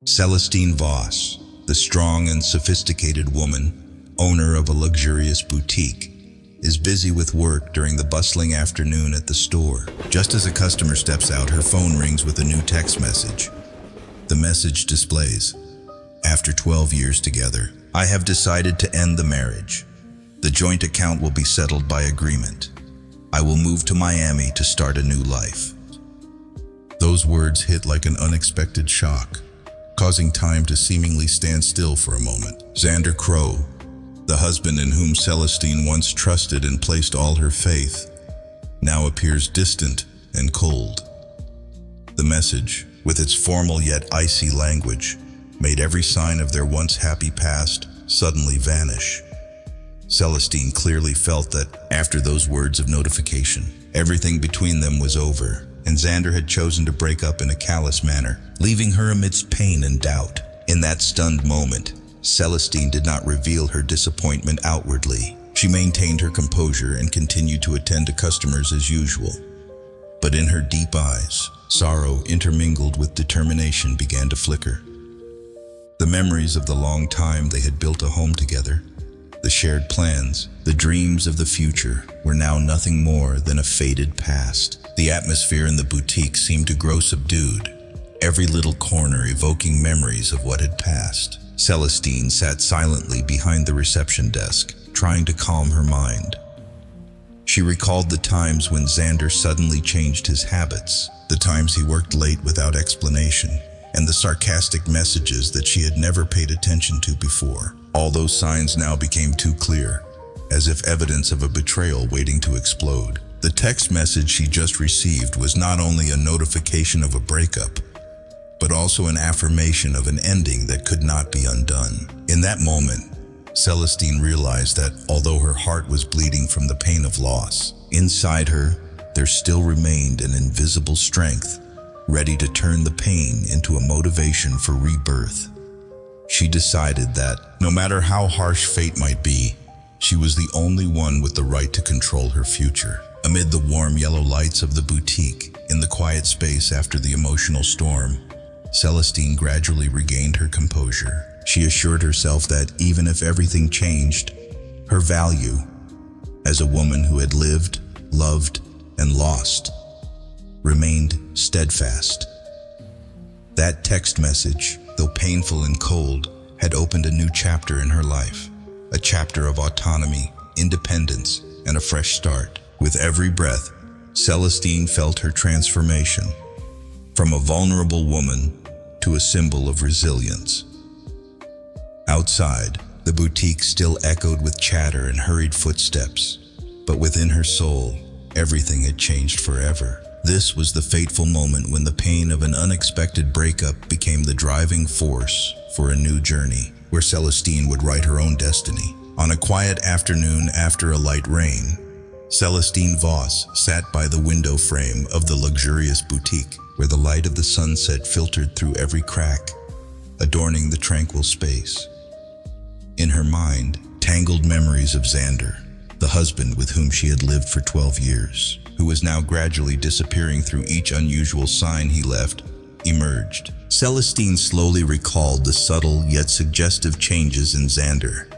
Celestine Voss, the strong and sophisticated woman, owner of a luxurious boutique, is busy with work during the bustling afternoon at the store. Just as a customer steps out, her phone rings with a new text message. The message displays, "After 12 years together, I have decided to end the marriage. The joint account will be settled by agreement. I will move to Miami to start a new life." Those words hit like an unexpected shock, causing time to seemingly stand still for a moment. Xander Crow, the husband in whom Celestine once trusted and placed all her faith, now appears distant and cold. The message, with its formal yet icy language, made every sign of their once happy past suddenly vanish. Celestine clearly felt that, after those words of notification, everything between them was over, and Xander had chosen to break up in a callous manner, leaving her amidst pain and doubt. In that stunned moment, Celestine did not reveal her disappointment outwardly. She maintained her composure and continued to attend to customers as usual. But in her deep eyes, sorrow intermingled with determination began to flicker. The memories of the long time they had built a home together, the shared plans, the dreams of the future, were now nothing more than a faded past. The atmosphere in the boutique seemed to grow subdued, every little corner evoking memories of what had passed. Celestine sat silently behind the reception desk, trying to calm her mind. She recalled the times when Xander suddenly changed his habits, the times he worked late without explanation, and the sarcastic messages that she had never paid attention to before. All those signs now became too clear, as if evidence of a betrayal waiting to explode. The text message she just received was not only a notification of a breakup, but also an affirmation of an ending that could not be undone. In that moment, Celestine realized that, although her heart was bleeding from the pain of loss, inside her, there still remained an invisible strength, ready to turn the pain into a motivation for rebirth. She decided that, no matter how harsh fate might be, she was the only one with the right to control her future. Amid the warm yellow lights of the boutique, in the quiet space after the emotional storm, Celestine gradually regained her composure. She assured herself that even if everything changed, her value, as a woman who had lived, loved, and lost, remained steadfast. That text message, though painful and cold, had opened a new chapter in her life, a chapter of autonomy, independence, and a fresh start. With every breath, Celestine felt her transformation, from a vulnerable woman to a symbol of resilience. Outside, the boutique still echoed with chatter and hurried footsteps, but within her soul, everything had changed forever. This was the fateful moment when the pain of an unexpected breakup became the driving force for a new journey, where Celestine would write her own destiny. On a quiet afternoon after a light rain, Celestine Voss sat by the window frame of the luxurious boutique, where the light of the sunset filtered through every crack, adorning the tranquil space. In her mind, tangled memories of Xander, the husband with whom she had lived for 12 years, who was now gradually disappearing through each unusual sign he left, emerged. Celestine slowly recalled the subtle yet suggestive changes in Xander.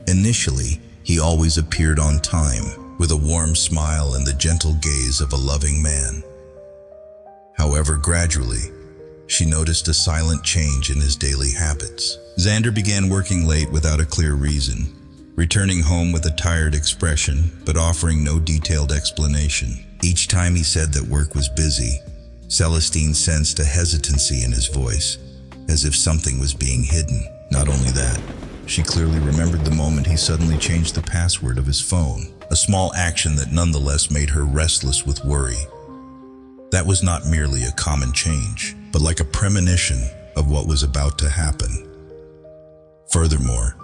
Initially, he always appeared on time, with a warm smile and the gentle gaze of a loving man. However, gradually, she noticed a silent change in his daily habits. Xander began working late without a clear reason, returning home with a tired expression, but offering no detailed explanation. Each time he said that work was busy, Celestine sensed a hesitancy in his voice, as if something was being hidden. Not only that, she clearly remembered the moment he suddenly changed the password of his phone, a small action that nonetheless made her restless with worry. That was not merely a common change, but like a premonition of what was about to happen. Furthermore,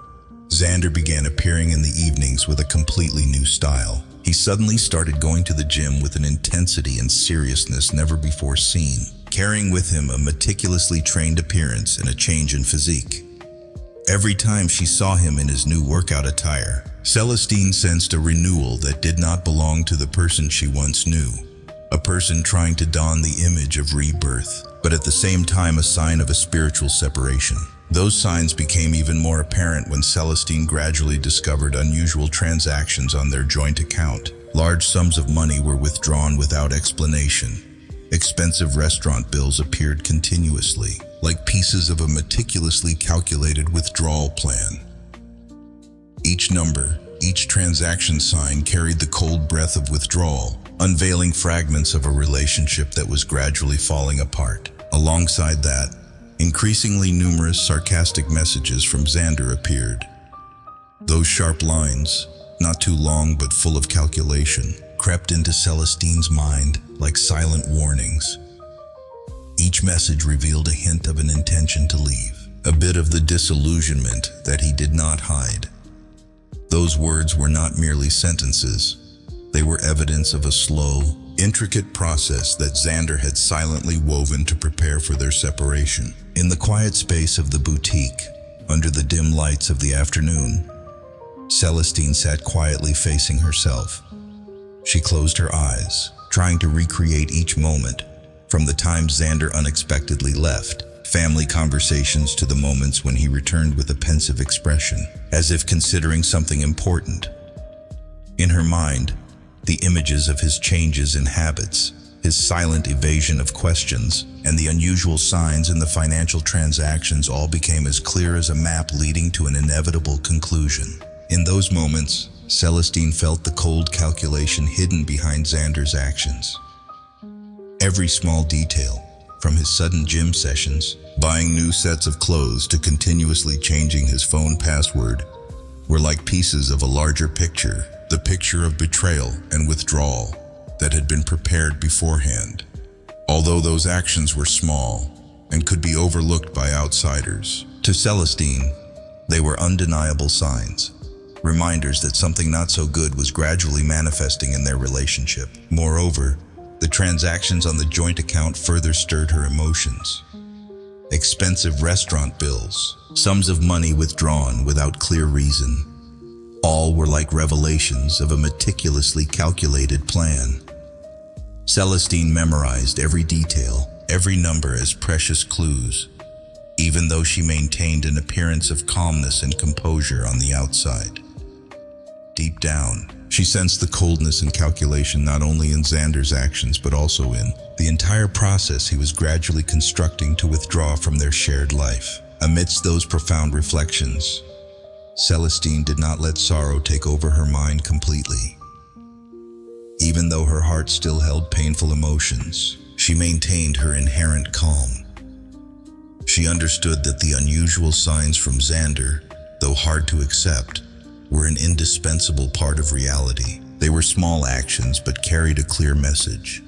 Xander began appearing in the evenings with a completely new style. He suddenly started going to the gym with an intensity and seriousness never before seen, carrying with him a meticulously trained appearance and a change in physique. Every time she saw him in his new workout attire, Celestine sensed a renewal that did not belong to the person she once knew, a person trying to don the image of rebirth. but at the same time a sign of a spiritual separation. Those signs became even more apparent when Celestine gradually discovered unusual transactions on their joint account. Large sums of money were withdrawn without explanation. Expensive restaurant bills appeared continuously, like pieces of a meticulously calculated withdrawal plan. Each number, each transaction sign carried the cold breath of withdrawal, unveiling fragments of a relationship that was gradually falling apart. Alongside that, increasingly numerous sarcastic messages from Xander appeared. Those sharp lines, not too long but full of calculation, crept into Celestine's mind like silent warnings. Each message revealed a hint of an intention to leave, a bit of the disillusionment that he did not hide. Those words were not merely sentences. They were evidence of a slow, intricate process that Xander had silently woven to prepare for their separation. In the quiet space of the boutique, under the dim lights of the afternoon, Celestine sat quietly facing herself. She closed her eyes, trying to recreate each moment, from the time Xander unexpectedly left, family conversations to the moments when he returned with a pensive expression, as if considering something important. In her mind, the images of his changes in habits, his silent evasion of questions, and the unusual signs in the financial transactions all became as clear as a map leading to an inevitable conclusion. In those moments, Celestine felt the cold calculation hidden behind Xander's actions. Every small detail, from his sudden gym sessions, buying new sets of clothes to continuously changing his phone password, were like pieces of a larger picture, the picture of betrayal and withdrawal that had been prepared beforehand. Although those actions were small and could be overlooked by outsiders, to Celestine, they were undeniable signs, reminders that something not so good was gradually manifesting in their relationship. Moreover, the transactions on the joint account further stirred her emotions. Expensive restaurant bills, sums of money withdrawn without clear reason, all were like revelations of a meticulously calculated plan. Celestine memorized every detail, every number as precious clues, even though she maintained an appearance of calmness and composure on the outside. Deep down, she sensed the coldness and calculation not only in Xander's actions but also in the entire process he was gradually constructing to withdraw from their shared life. Amidst those profound reflections, Celestine did not let sorrow take over her mind completely. Even though her heart still held painful emotions, she maintained her inherent calm. She understood that the unusual signs from Xander, though hard to accept, were an indispensable part of reality. They were small actions but carried a clear message.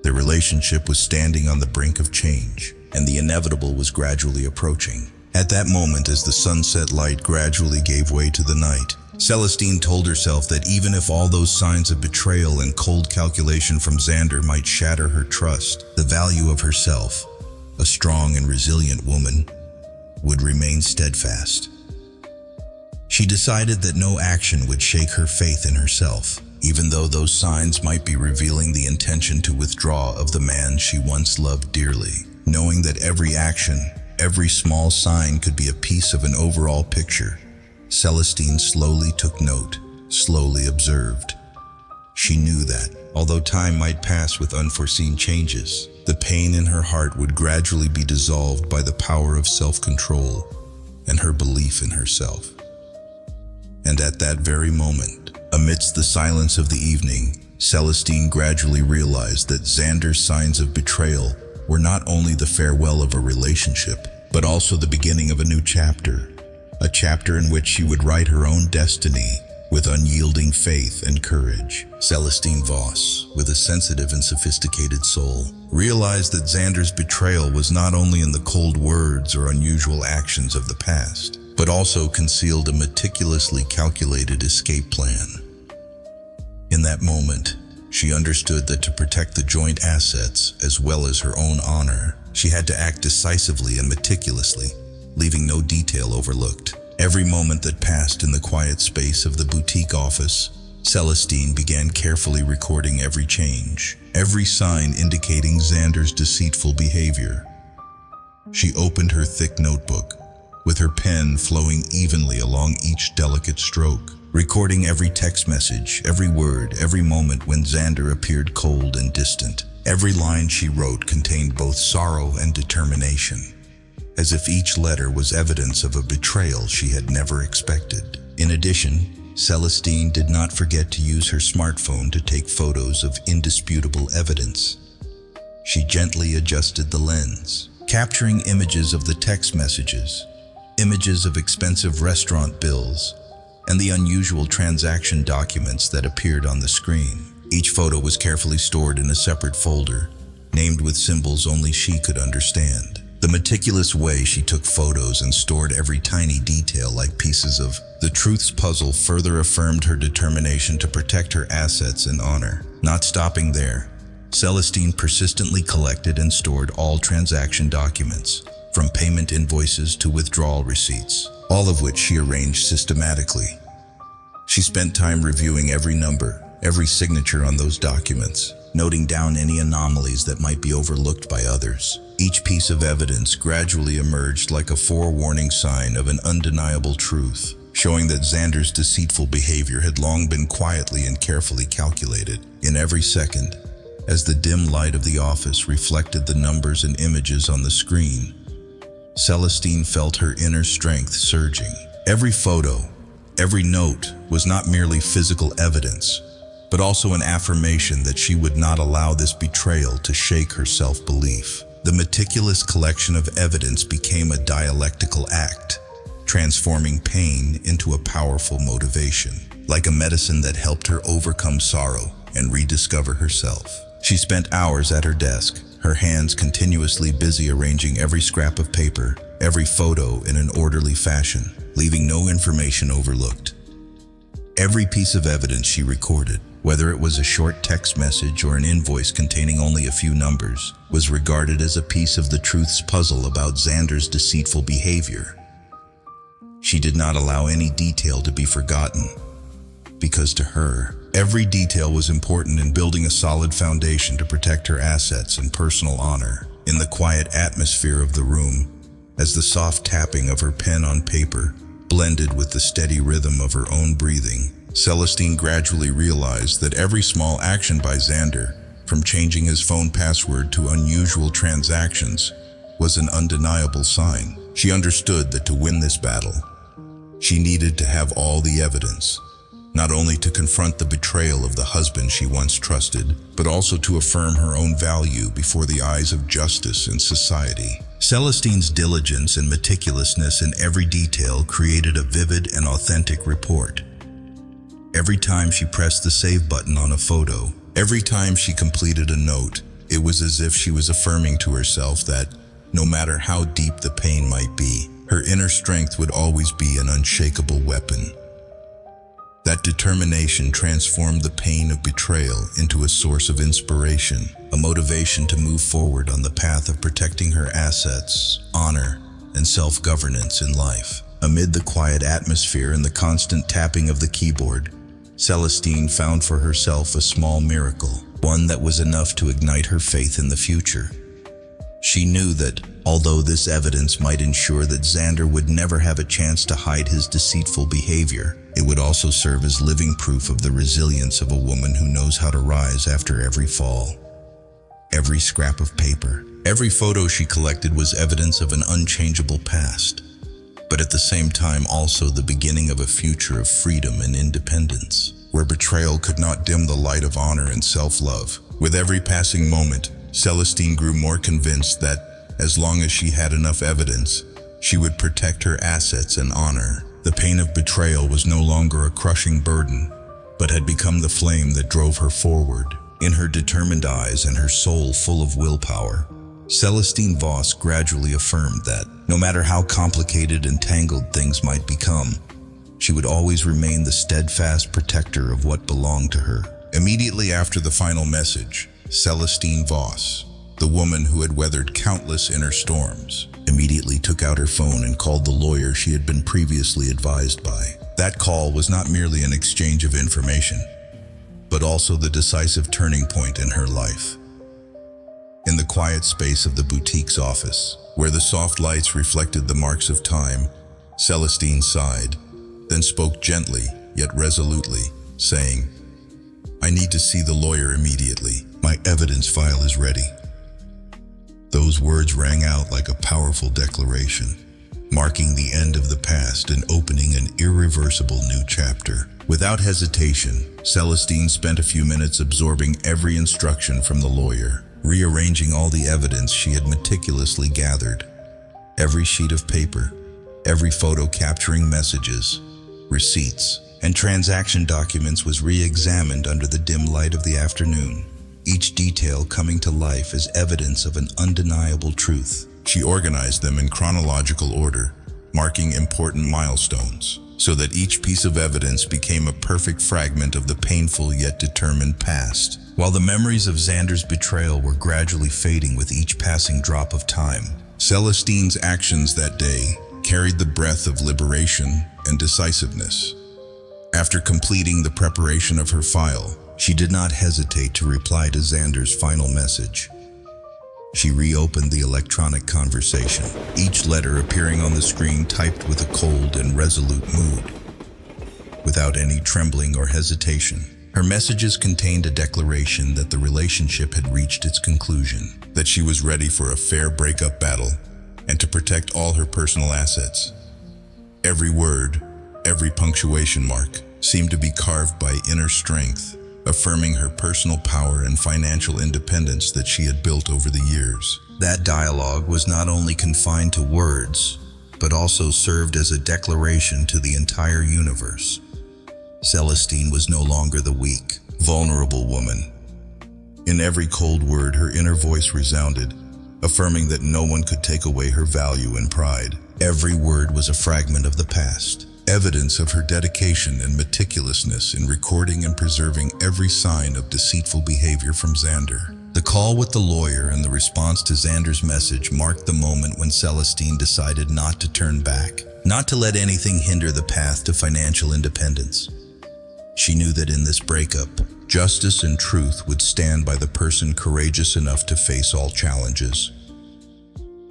Their relationship was standing on the brink of change, and the inevitable was gradually approaching. At that moment, as the sunset light gradually gave way to the night, Celestine told herself that even if all those signs of betrayal and cold calculation from Xander might shatter her trust, the value of herself, a strong and resilient woman, would remain steadfast. She decided that no action would shake her faith in herself, even though those signs might be revealing the intention to withdraw of the man she once loved dearly. Knowing that every action, every small sign could be a piece of an overall picture, Celestine slowly took note, slowly observed. She knew that, although time might pass with unforeseen changes, the pain in her heart would gradually be dissolved by the power of self-control and her belief in herself. And at that very moment, amidst the silence of the evening, Celestine gradually realized that Xander's signs of betrayal were not only the farewell of a relationship, but also the beginning of a new chapter, a chapter in which she would write her own destiny with unyielding faith and courage. Celestine Voss, with a sensitive and sophisticated soul, realized that Xander's betrayal was not only in the cold words or unusual actions of the past, but also concealed a meticulously calculated escape plan. In that moment, she understood that to protect the joint assets, as well as her own honor, she had to act decisively and meticulously, leaving no detail overlooked. Every moment that passed in the quiet space of the boutique office Celestine began carefully recording every change, every sign indicating Xander's deceitful behavior. She opened her thick notebook, with her pen flowing evenly along each delicate stroke, recording every text message, every word, every moment when Xander appeared cold and distant. Every line she wrote contained both sorrow and determination, as if each letter was evidence of a betrayal she had never expected. In addition, Celestine did not forget to use her smartphone to take photos of indisputable evidence. She gently adjusted the lens, capturing images of the text messages, images of expensive restaurant bills, and the unusual transaction documents that appeared on the screen. Each photo was carefully stored in a separate folder, named with symbols only she could understand. The meticulous way she took photos and stored every tiny detail like pieces of the truth's puzzle further affirmed her determination to protect her assets and honor. Not stopping there, Celestine persistently collected and stored all transaction documents, from payment invoices to withdrawal receipts, all of which she arranged systematically. She spent time reviewing every number, every signature on those documents, noting down any anomalies that might be overlooked by others. Each piece of evidence gradually emerged like a forewarning sign of an undeniable truth, showing that Xander's deceitful behavior had long been quietly and carefully calculated. In every second, as the dim light of the office reflected the numbers and images on the screen, Celestine felt her inner strength surging. Every photo, every note was not merely physical evidence, but also an affirmation that she would not allow this betrayal to shake her self-belief. The meticulous collection of evidence became a dialectical act, transforming pain into a powerful motivation, like a medicine that helped her overcome sorrow and rediscover herself. She spent hours at her desk, her hands continuously busy arranging every scrap of paper, every photo in an orderly fashion, leaving no information overlooked. Every piece of evidence she recorded, whether it was a short text message or an invoice containing only a few numbers, was regarded as a piece of the truth's puzzle about Xander's deceitful behavior. She did not allow any detail to be forgotten, because to her, every detail was important in building a solid foundation to protect her assets and personal honor. In the quiet atmosphere of the room, as the soft tapping of her pen on paper blended with the steady rhythm of her own breathing, Celestine gradually realized that every small action by Xander, from changing his phone password to unusual transactions, was an undeniable sign. She understood that to win this battle, she needed to have all the evidence, not only to confront the betrayal of the husband she once trusted, but also to affirm her own value before the eyes of justice and society. Celestine's diligence and meticulousness in every detail created a vivid and authentic report. Every time she pressed the save button on a photo, every time she completed a note, it was as if she was affirming to herself that, no matter how deep the pain might be, her inner strength would always be an unshakable weapon. That determination transformed the pain of betrayal into a source of inspiration, a motivation to move forward on the path of protecting her assets, honor, and self-governance in life. Amid the quiet atmosphere and the constant tapping of the keyboard, Celestine found for herself a small miracle, one that was enough to ignite her faith in the future. She knew that, although this evidence might ensure that Xander would never have a chance to hide his deceitful behavior, it would also serve as living proof of the resilience of a woman who knows how to rise after every fall. Every scrap of paper, every photo she collected was evidence of an unchangeable past, but at the same time also the beginning of a future of freedom and independence, where betrayal could not dim the light of honor and self-love. With every passing moment, Celestine grew more convinced that, as long as she had enough evidence, she would protect her assets and honor. The pain of betrayal was no longer a crushing burden, but had become the flame that drove her forward. In her determined eyes and her soul full of willpower, Celestine Voss gradually affirmed that, no matter how complicated and tangled things might become, she would always remain the steadfast protector of what belonged to her. Immediately after the final message, Celestine Voss, the woman who had weathered countless inner storms, immediately took out her phone and called the lawyer she had been previously advised by. That call was not merely an exchange of information, but also the decisive turning point in her life. In the quiet space of the boutique's office, where the soft lights reflected the marks of time, Celestine sighed, then spoke gently yet resolutely, saying, "I need to see the lawyer immediately. My evidence file is ready." Those words rang out like a powerful declaration, marking the end of the past and opening an irreversible new chapter. Without hesitation, Celestine spent a few minutes absorbing every instruction from the lawyer, rearranging all the evidence she had meticulously gathered. Every sheet of paper, every photo capturing messages, receipts, and transaction documents was re-examined under the dim light of the afternoon, each detail coming to life as evidence of an undeniable truth. She organized them in chronological order, marking important milestones, so that each piece of evidence became a perfect fragment of the painful yet determined past. While the memories of Xander's betrayal were gradually fading with each passing drop of time, Celestine's actions that day carried the breath of liberation and decisiveness. After completing the preparation of her file, she did not hesitate to reply to Xander's final message. She reopened the electronic conversation, each letter appearing on the screen typed with a cold and resolute mood. Without any trembling or hesitation, her messages contained a declaration that the relationship had reached its conclusion, that she was ready for a fair breakup battle, and to protect all her personal assets. Every word, every punctuation mark, seemed to be carved by inner strength, affirming her personal power and financial independence that she had built over the years. That dialogue was not only confined to words, but also served as a declaration to the entire universe. Celestine was no longer the weak, vulnerable woman. In every cold word, her inner voice resounded, affirming that no one could take away her value and pride. Every word was a fragment of the past, evidence of her dedication and meticulousness in recording and preserving every sign of deceitful behavior from Xander. The call with the lawyer and the response to Xander's message marked the moment when Celestine decided not to turn back, not to let anything hinder the path to financial independence. She knew that in this breakup, justice and truth would stand by the person courageous enough to face all challenges.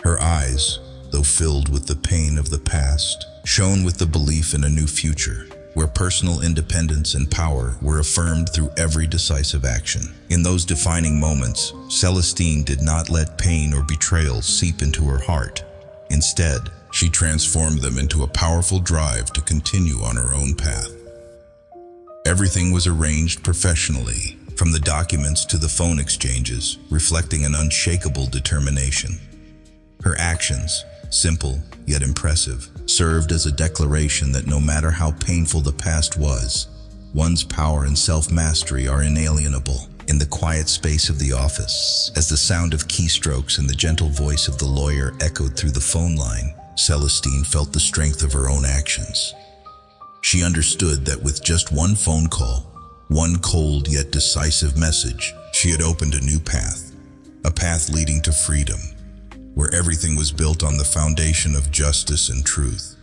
Her eyes, though filled with the pain of the past, shone with the belief in a new future, where personal independence and power were affirmed through every decisive action. In those defining moments, Celestine did not let pain or betrayal seep into her heart. Instead, she transformed them into a powerful drive to continue on her own path. Everything was arranged professionally, from the documents to the phone exchanges, reflecting an unshakable determination. Her actions, simple yet impressive, served as a declaration that no matter how painful the past was, one's power and self-mastery are inalienable. In the quiet space of the office, as the sound of keystrokes and the gentle voice of the lawyer echoed through the phone line, Celestine felt the strength of her own actions. She understood that with just one phone call, one cold yet decisive message, she had opened a new path, a path leading to freedom, where everything was built on the foundation of justice and truth.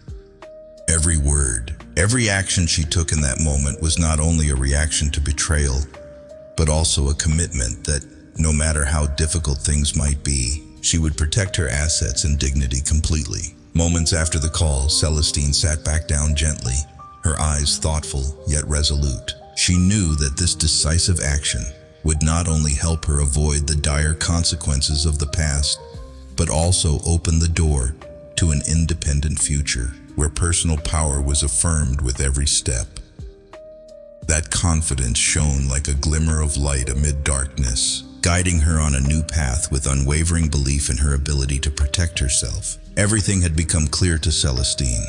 Every word, every action she took in that moment was not only a reaction to betrayal, but also a commitment that, no matter how difficult things might be, she would protect her assets and dignity completely. Moments after the call, Celestine sat back down gently, her eyes thoughtful yet resolute. She knew that this decisive action would not only help her avoid the dire consequences of the past, but also open the door to an independent future where personal power was affirmed with every step. That confidence shone like a glimmer of light amid darkness, guiding her on a new path with unwavering belief in her ability to protect herself. Everything had become clear to Celestine.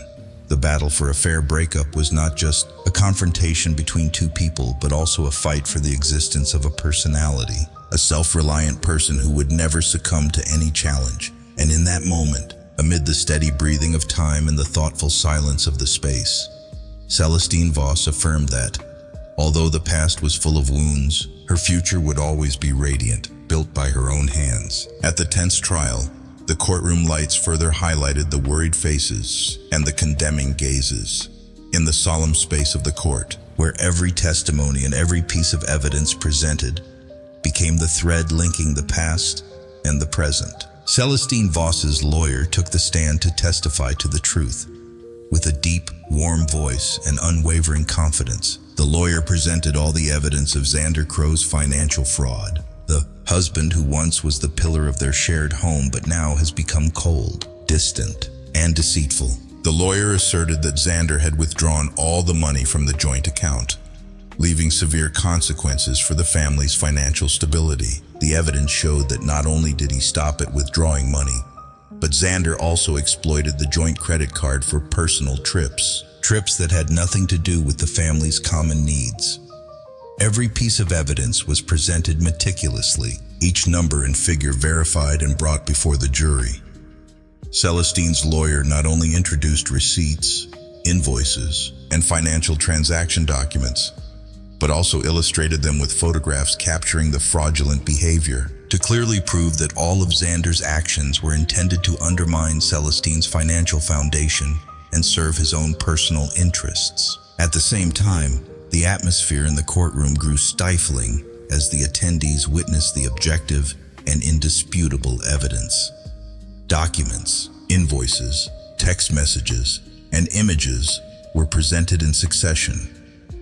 The battle for a fair breakup was not just a confrontation between two people, but also a fight for the existence of a personality, a self-reliant person who would never succumb to any challenge. And in that moment, amid the steady breathing of time and the thoughtful silence of the space, Celestine Voss affirmed that, although the past was full of wounds, her future would always be radiant, built by her own hands. At the tense trial, the courtroom lights further highlighted the worried faces and the condemning gazes. in the solemn space of the court, where every testimony and every piece of evidence presented became the thread linking the past and the present. Celestine Voss's lawyer took the stand to testify to the truth. With a deep, warm voice and unwavering confidence, the lawyer presented all the evidence of Xander Crow's financial fraud. The husband who once was the pillar of their shared home but now has become cold, distant, and deceitful. The lawyer asserted that Xander had withdrawn all the money from the joint account, leaving severe consequences for the family's financial stability. The evidence showed that not only did he stop at withdrawing money, but Xander also exploited the joint credit card for personal trips that had nothing to do with the family's common needs. Every piece of evidence was presented meticulously, each number and figure verified and brought before the jury. Celestine's lawyer not only introduced receipts, invoices, and financial transaction documents, but also illustrated them with photographs capturing the fraudulent behavior to clearly prove that all of Xander's actions were intended to undermine Celestine's financial foundation and serve his own personal interests. At the same time, the atmosphere in the courtroom grew stifling as the attendees witnessed the objective and indisputable evidence. Documents, invoices, text messages, and images were presented in succession,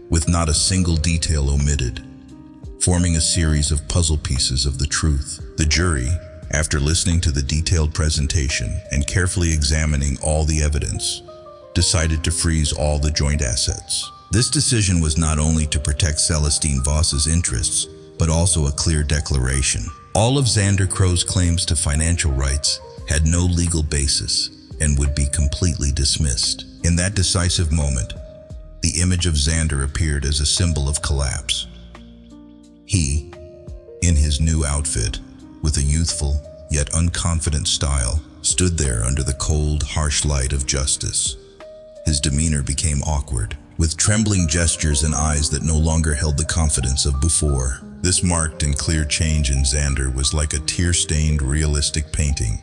with not a single detail omitted, forming a series of puzzle pieces of the truth. The jury, after listening to the detailed presentation and carefully examining all the evidence, decided to freeze all the joint assets. This decision was not only to protect Celestine Voss's interests, but also a clear declaration. All of Xander Crow's claims to financial rights had no legal basis and would be completely dismissed. In that decisive moment, the image of Xander appeared as a symbol of collapse. He, in his new outfit, with a youthful yet unconfident style, stood there under the cold, harsh light of justice. His demeanor became awkward, with trembling gestures and eyes that no longer held the confidence of before. This marked and clear change in Xander was like a tear-stained, realistic painting,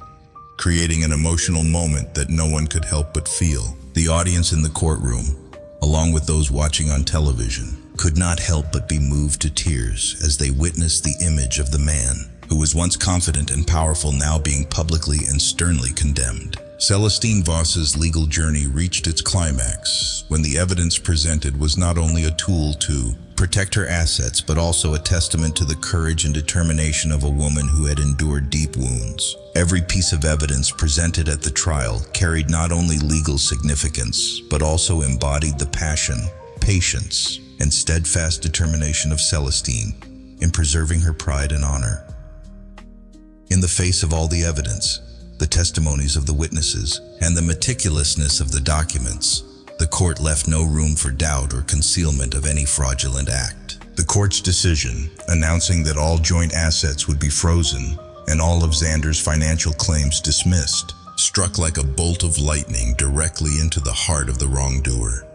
creating an emotional moment that no one could help but feel. The audience in the courtroom, along with those watching on television, could not help but be moved to tears as they witnessed the image of the man who was once confident and powerful now being publicly and sternly condemned. Celestine Voss's legal journey reached its climax when the evidence presented was not only a tool to protect her assets, but also a testament to the courage and determination of a woman who had endured deep wounds. Every piece of evidence presented at the trial carried not only legal significance, but also embodied the passion, patience, and steadfast determination of Celestine in preserving her pride and honor. In the face of all the evidence, the testimonies of the witnesses, and the meticulousness of the documents, the court left no room for doubt or concealment of any fraudulent act. The court's decision, announcing that all joint assets would be frozen and all of Xander's financial claims dismissed, struck like a bolt of lightning directly into the heart of the wrongdoer.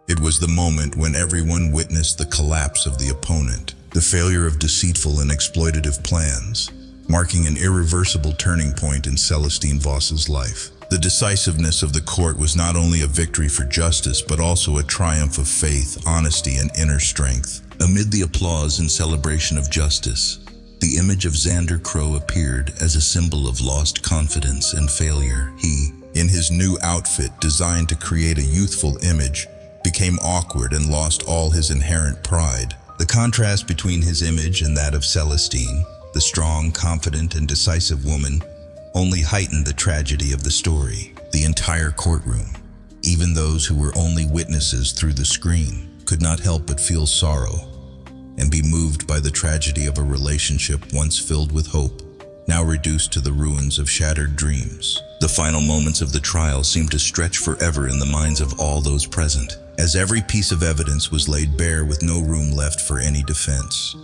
It was the moment when everyone witnessed the collapse of the opponent, the failure of deceitful and exploitative plans, marking an irreversible turning point in Celestine Voss's life. The decisiveness of the court was not only a victory for justice, but also a triumph of faith, honesty, and inner strength. Amid the applause and celebration of justice, the image of Xander Crow appeared as a symbol of lost confidence and failure. He, in his new outfit designed to create a youthful image, became awkward and lost all his inherent pride. The contrast between his image and that of Celestine, the strong, confident, and decisive woman, only heightened the tragedy of the story. The entire courtroom, even those who were only witnesses through the screen, could not help but feel sorrow and be moved by the tragedy of a relationship once filled with hope, now reduced to the ruins of shattered dreams. The final moments of the trial seemed to stretch forever in the minds of all those present, as every piece of evidence was laid bare with no room left for any defense.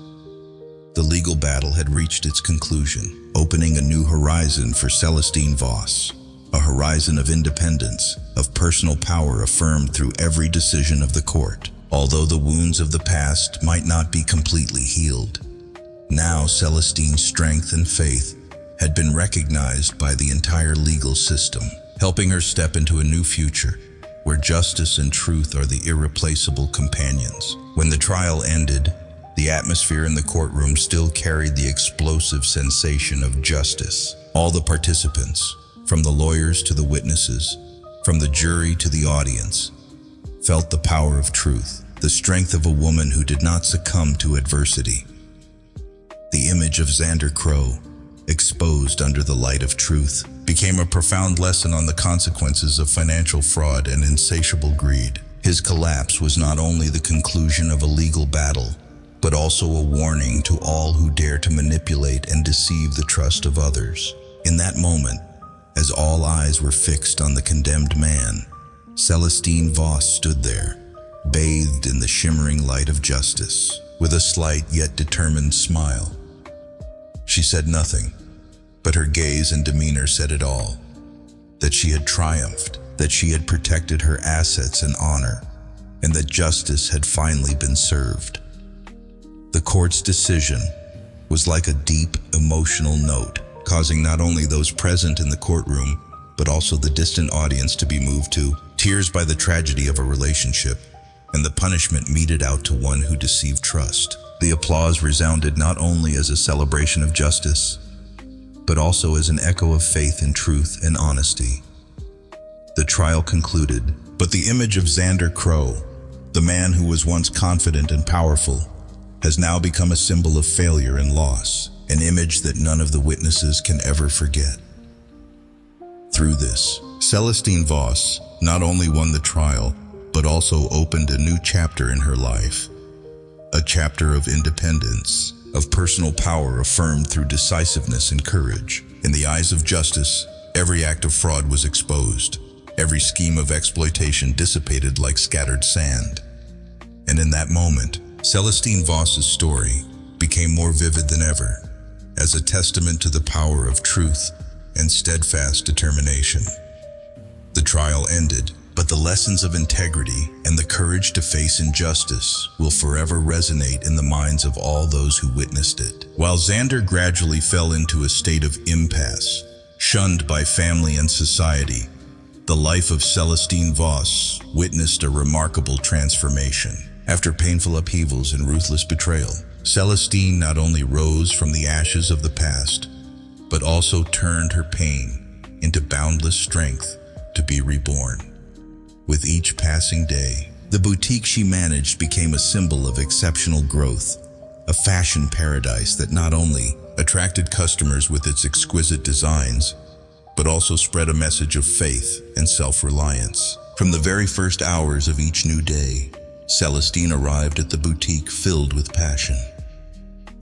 The legal battle had reached its conclusion, opening a new horizon for Celestine Voss, a horizon of independence, of personal power affirmed through every decision of the court. Although the wounds of the past might not be completely healed, now Celestine's strength and faith had been recognized by the entire legal system, helping her step into a new future, where justice and truth are the irreplaceable companions. When the trial ended, the atmosphere in the courtroom still carried the explosive sensation of justice. All the participants, from the lawyers to the witnesses, from the jury to the audience, felt the power of truth, the strength of a woman who did not succumb to adversity. The image of Xander Crow, exposed under the light of truth, became a profound lesson on the consequences of financial fraud and insatiable greed. His collapse was not only the conclusion of a legal battle, but also a warning to all who dare to manipulate and deceive the trust of others. In that moment, as all eyes were fixed on the condemned man, Celestine Voss stood there, bathed in the shimmering light of justice, with a slight yet determined smile. She said nothing, but her gaze and demeanor said it all. That she had triumphed, that she had protected her assets and honor, and that justice had finally been served. The court's decision was like a deep, emotional note, causing not only those present in the courtroom, but also the distant audience to be moved to tears by the tragedy of a relationship and the punishment meted out to one who deceived trust. The applause resounded not only as a celebration of justice, but also as an echo of faith in truth and honesty. The trial concluded, but the image of Xander Crow, the man who was once confident and powerful, has now become a symbol of failure and loss, an image that none of the witnesses can ever forget. Through this, Celestine Voss not only won the trial, but also opened a new chapter in her life. A chapter of independence, of personal power affirmed through decisiveness and courage. In the eyes of justice, every act of fraud was exposed, every scheme of exploitation dissipated like scattered sand. And in that moment, Celestine Voss's story became more vivid than ever, as a testament to the power of truth and steadfast determination. The trial ended, but the lessons of integrity and the courage to face injustice will forever resonate in the minds of all those who witnessed it. While Xander gradually fell into a state of impasse, shunned by family and society, the life of Celestine Voss witnessed a remarkable transformation. After painful upheavals and ruthless betrayal, Celestine not only rose from the ashes of the past, but also turned her pain into boundless strength to be reborn. With each passing day, the boutique she managed became a symbol of exceptional growth, a fashion paradise that not only attracted customers with its exquisite designs, but also spread a message of faith and self-reliance. From the very first hours of each new day, Celestine arrived at the boutique filled with passion.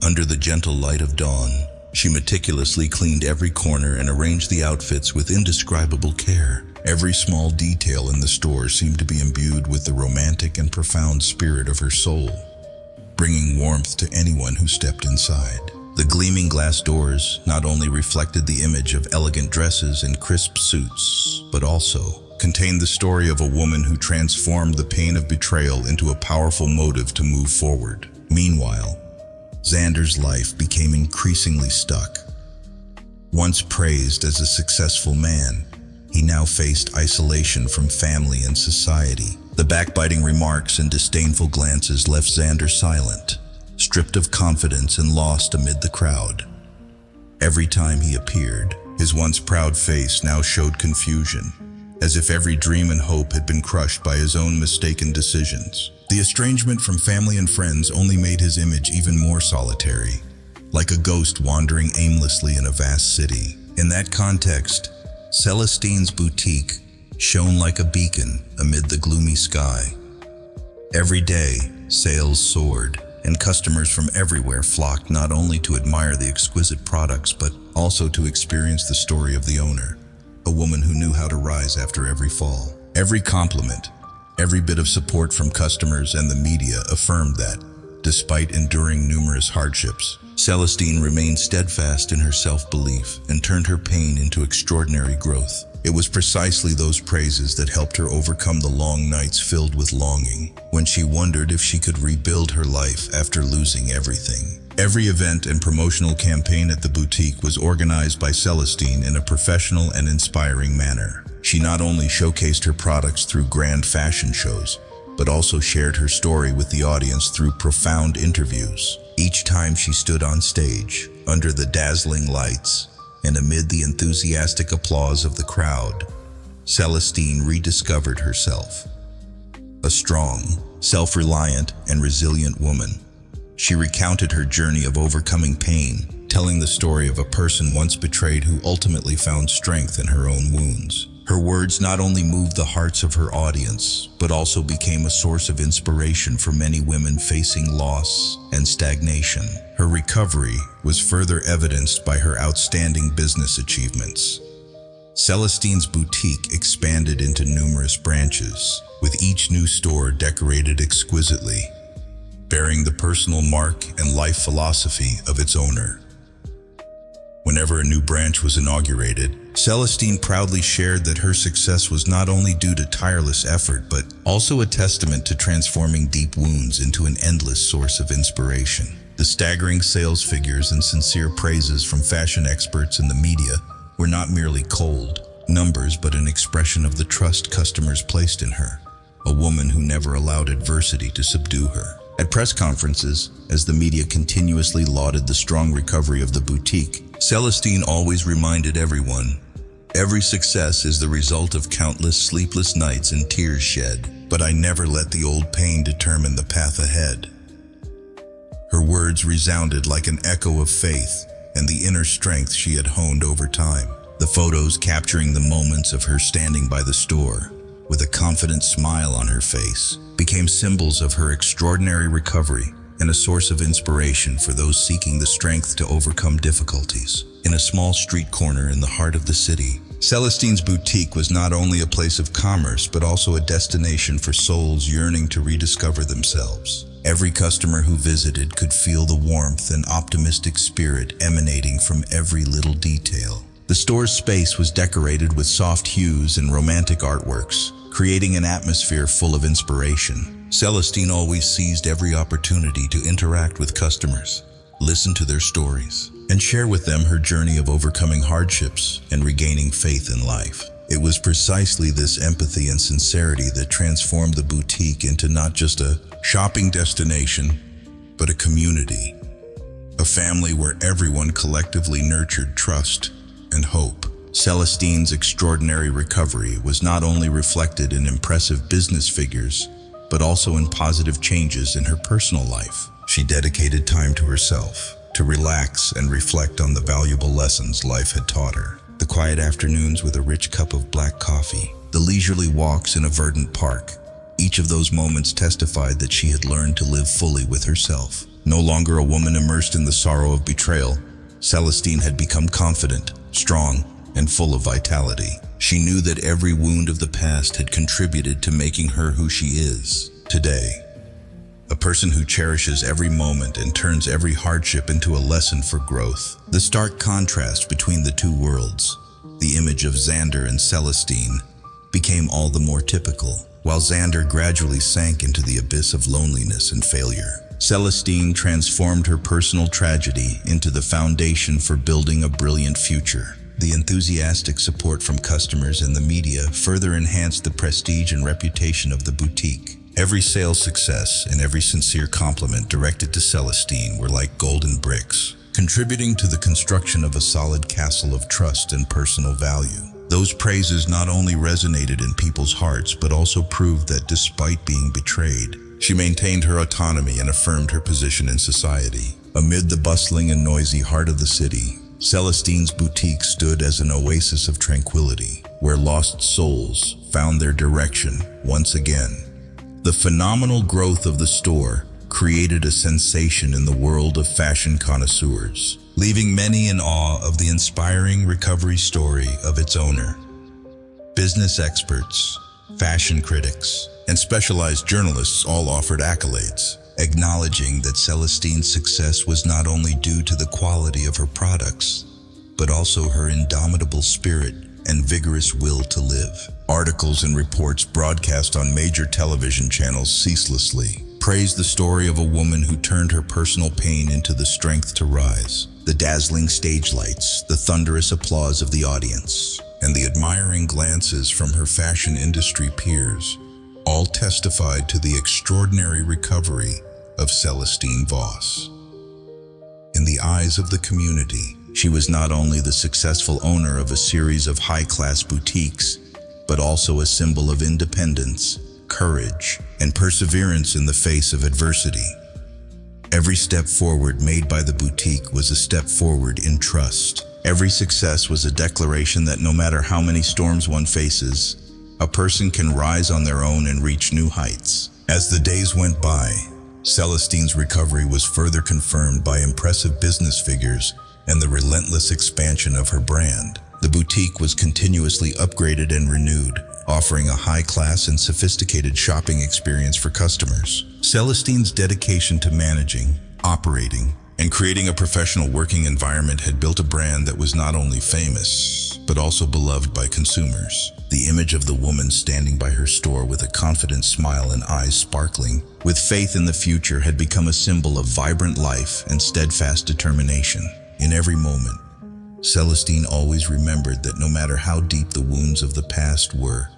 Under the gentle light of dawn, she meticulously cleaned every corner and arranged the outfits with indescribable care. Every small detail in the store seemed to be imbued with the romantic and profound spirit of her soul, bringing warmth to anyone who stepped inside. The gleaming glass doors not only reflected the image of elegant dresses and crisp suits, but also contained the story of a woman who transformed the pain of betrayal into a powerful motive to move forward. Meanwhile, Xander's life became increasingly stuck. Once praised as a successful man, he now faced isolation from family and society. The backbiting remarks and disdainful glances left Xander silent, stripped of confidence and lost amid the crowd. Every time he appeared, his once proud face now showed confusion, as if every dream and hope had been crushed by his own mistaken decisions. The estrangement from family and friends only made his image even more solitary, like a ghost wandering aimlessly in a vast city. In that context, Celestine's boutique shone like a beacon amid the gloomy sky. Every day, sales soared, and customers from everywhere flocked not only to admire the exquisite products, but also to experience the story of the owner, a woman who knew how to rise after every fall. Every compliment, every bit of support from customers and the media affirmed that, despite enduring numerous hardships, Celestine remained steadfast in her self-belief and turned her pain into extraordinary growth. It was precisely those praises that helped her overcome the long nights filled with longing, when she wondered if she could rebuild her life after losing everything. Every event and promotional campaign at the boutique was organized by Celestine in a professional and inspiring manner. She not only showcased her products through grand fashion shows, but also shared her story with the audience through profound interviews. Each time she stood on stage, under the dazzling lights, and amid the enthusiastic applause of the crowd, Celestine rediscovered herself. A strong, self-reliant, and resilient woman. She recounted her journey of overcoming pain, telling the story of a person once betrayed who ultimately found strength in her own wounds. Her words not only moved the hearts of her audience, but also became a source of inspiration for many women facing loss and stagnation. Her recovery was further evidenced by her outstanding business achievements. Celestine's boutique expanded into numerous branches, with each new store decorated exquisitely, bearing the personal mark and life philosophy of its owner. Whenever a new branch was inaugurated, Celestine proudly shared that her success was not only due to tireless effort, but also a testament to transforming deep wounds into an endless source of inspiration. The staggering sales figures and sincere praises from fashion experts and the media were not merely cold numbers, but an expression of the trust customers placed in her, a woman who never allowed adversity to subdue her. At press conferences, as the media continuously lauded the strong recovery of the boutique, Celestine always reminded everyone, "Every success is the result of countless sleepless nights and tears shed, but I never let the old pain determine the path ahead." Her words resounded like an echo of faith and the inner strength she had honed over time. The photos capturing the moments of her standing by the store, with a confident smile on her face, became symbols of her extraordinary recovery and a source of inspiration for those seeking the strength to overcome difficulties. In a small street corner in the heart of the city, Celestine's boutique was not only a place of commerce, but also a destination for souls yearning to rediscover themselves. Every customer who visited could feel the warmth and optimistic spirit emanating from every little detail. The store's space was decorated with soft hues and romantic artworks, creating an atmosphere full of inspiration. Celestine always seized every opportunity to interact with customers, listen to their stories, and share with them her journey of overcoming hardships and regaining faith in life. It was precisely this empathy and sincerity that transformed the boutique into not just a shopping destination, but a community, a family where everyone collectively nurtured trust and hope. Celestine's extraordinary recovery was not only reflected in impressive business figures, but also in positive changes in her personal life. She dedicated time to herself, to relax and reflect on the valuable lessons life had taught her. The quiet afternoons with a rich cup of black coffee, the leisurely walks in a verdant park, each of those moments testified that she had learned to live fully with herself. No longer a woman immersed in the sorrow of betrayal, Celestine had become confident, strong, and full of vitality. She knew that every wound of the past had contributed to making her who she is today. A person who cherishes every moment and turns every hardship into a lesson for growth. The stark contrast between the two worlds, the image of Xander and Celestine, became all the more typical. While Xander gradually sank into the abyss of loneliness and failure, Celestine transformed her personal tragedy into the foundation for building a brilliant future. The enthusiastic support from customers and the media further enhanced the prestige and reputation of the boutique. Every sales success and every sincere compliment directed to Celestine were like golden bricks, contributing to the construction of a solid castle of trust and personal value. Those praises not only resonated in people's hearts, but also proved that despite being betrayed, she maintained her autonomy and affirmed her position in society. Amid the bustling and noisy heart of the city, Celestine's boutique stood as an oasis of tranquility, where lost souls found their direction once again. The phenomenal growth of the store created a sensation in the world of fashion connoisseurs, leaving many in awe of the inspiring recovery story of its owner. Business experts, fashion critics, and specialized journalists all offered accolades, acknowledging that Celestine's success was not only due to the quality of her products, but also her indomitable spirit and vigorous will to live. Articles and reports broadcast on major television channels ceaselessly praised the story of a woman who turned her personal pain into the strength to rise. The dazzling stage lights, the thunderous applause of the audience, and the admiring glances from her fashion industry peers all testified to the extraordinary recovery of Celestine Voss. In the eyes of the community, she was not only the successful owner of a series of high-class boutiques, but also a symbol of independence, courage, and perseverance in the face of adversity. Every step forward made by the boutique was a step forward in trust. Every success was a declaration that no matter how many storms one faces, a person can rise on their own and reach new heights. As the days went by, Celestine's recovery was further confirmed by impressive business figures and the relentless expansion of her brand. The boutique was continuously upgraded and renewed, offering a high-class and sophisticated shopping experience for customers. Celestine's dedication to managing, operating, and creating a professional working environment had built a brand that was not only famous, but also beloved by consumers. The image of the woman standing by her store with a confident smile and eyes sparkling with faith in the future had become a symbol of vibrant life and steadfast determination. In every moment, Celestine always remembered that no matter how deep the wounds of the past were,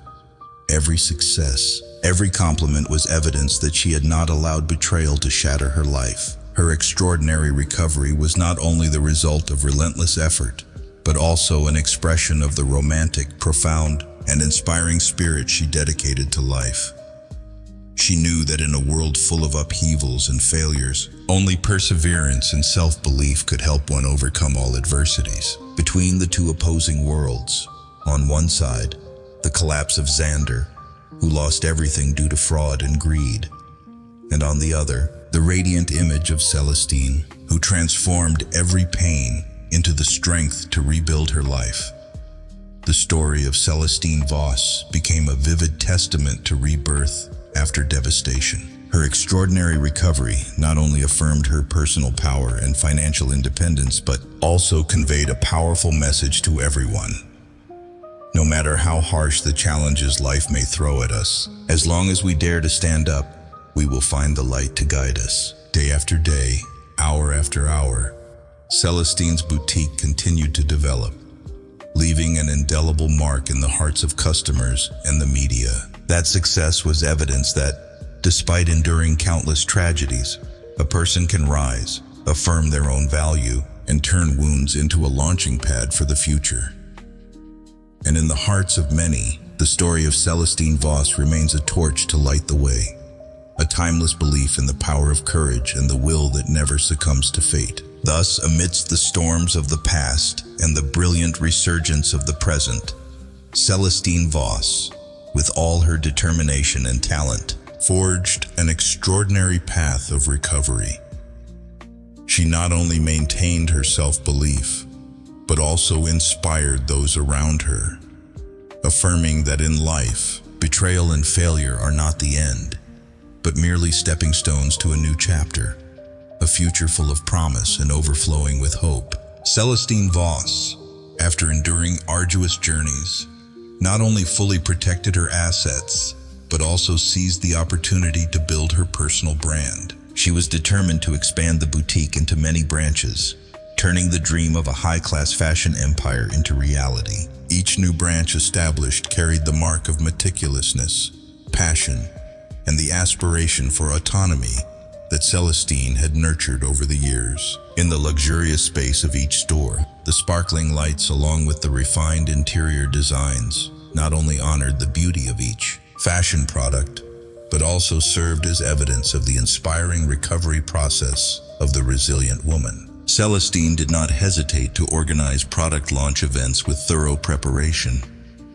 every success, every compliment was evidence that she had not allowed betrayal to shatter her life. Her extraordinary recovery was not only the result of relentless effort, but also an expression of the romantic, profound, and inspiring spirit she dedicated to life. She knew that in a world full of upheavals and failures, only perseverance and self-belief could help one overcome all adversities. Between the two opposing worlds, on one side, the collapse of Xander, who lost everything due to fraud and greed, and on the other, the radiant image of Celestine, who transformed every pain into the strength to rebuild her life. The story of Celestine Voss became a vivid testament to rebirth after devastation. Her extraordinary recovery not only affirmed her personal power and financial independence, but also conveyed a powerful message to everyone. No matter how harsh the challenges life may throw at us, as long as we dare to stand up, we will find the light to guide us. Day after day, hour after hour, Celestine's boutique continued to develop, leaving an indelible mark in the hearts of customers and the media. That success was evidence that, despite enduring countless tragedies, a person can rise, affirm their own value, and turn wounds into a launching pad for the future. And in the hearts of many, the story of Celestine Voss remains a torch to light the way, a timeless belief in the power of courage and the will that never succumbs to fate. Thus, amidst the storms of the past and the brilliant resurgence of the present, Celestine Voss, with all her determination and talent, forged an extraordinary path of recovery. She not only maintained her self-belief, but also inspired those around her, affirming that in life, betrayal and failure are not the end, but merely stepping stones to a new chapter, a future full of promise and overflowing with hope. Celestine Voss, after enduring arduous journeys, not only fully protected her assets, but also seized the opportunity to build her personal brand. She was determined to expand the boutique into many branches, turning the dream of a high-class fashion empire into reality. Each new branch established carried the mark of meticulousness, passion, and the aspiration for autonomy that Celestine had nurtured over the years. In the luxurious space of each store, the sparkling lights along with the refined interior designs not only honored the beauty of each fashion product, but also served as evidence of the inspiring recovery process of the resilient woman. Celestine did not hesitate to organize product launch events with thorough preparation,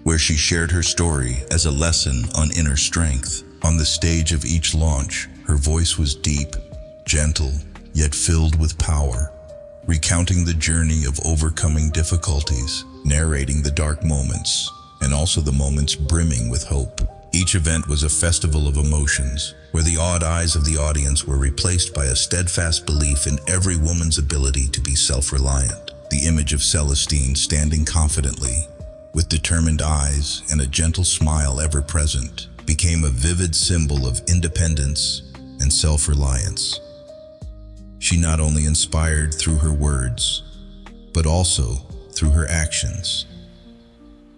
where she shared her story as a lesson on inner strength. On the stage of each launch, her voice was deep, gentle, yet filled with power, recounting the journey of overcoming difficulties, narrating the dark moments, and also the moments brimming with hope. Each event was a festival of emotions, where the awed eyes of the audience were replaced by a steadfast belief in every woman's ability to be self-reliant. The image of Celestine standing confidently, with determined eyes and a gentle smile ever present, became a vivid symbol of independence and self-reliance. She not only inspired through her words, but also through her actions.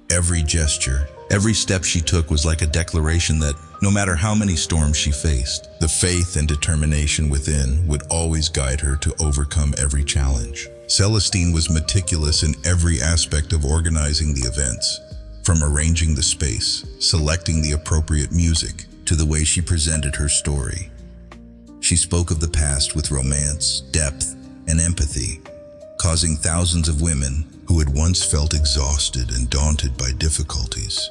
Every gesture, every step she took was like a declaration that, no matter how many storms she faced, the faith and determination within would always guide her to overcome every challenge. Celestine was meticulous in every aspect of organizing the events, from arranging the space, selecting the appropriate music, to the way she presented her story. She spoke of the past with romance, depth, and empathy, causing thousands of women who had once felt exhausted and daunted by difficulties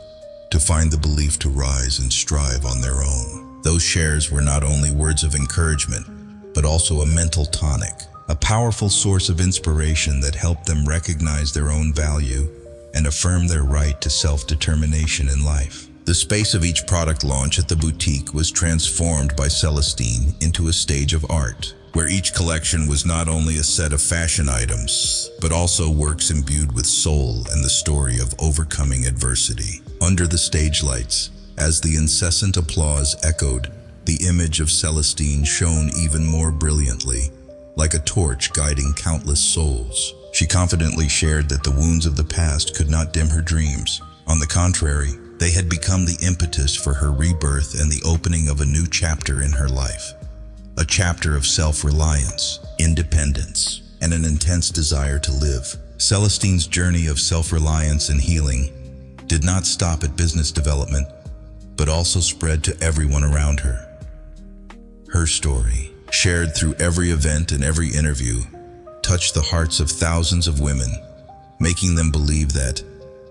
to find the belief to rise and strive on their own. Those shares were not only words of encouragement, but also a mental tonic, a powerful source of inspiration that helped them recognize their own value and affirm their right to self-determination in life. The space of each product launch at the boutique was transformed by Celestine into a stage of art, where each collection was not only a set of fashion items, but also works imbued with soul and the story of overcoming adversity. Under the stage lights, as the incessant applause echoed, the image of Celestine shone even more brilliantly, like a torch guiding countless souls. She confidently shared that the wounds of the past could not dim her dreams. On the contrary, they had become the impetus for her rebirth and the opening of a new chapter in her life. A chapter of self-reliance, independence, and an intense desire to live. Celestine's journey of self-reliance and healing did not stop at business development, but also spread to everyone around her. Her story, shared through every event and every interview, touched the hearts of thousands of women, making them believe that,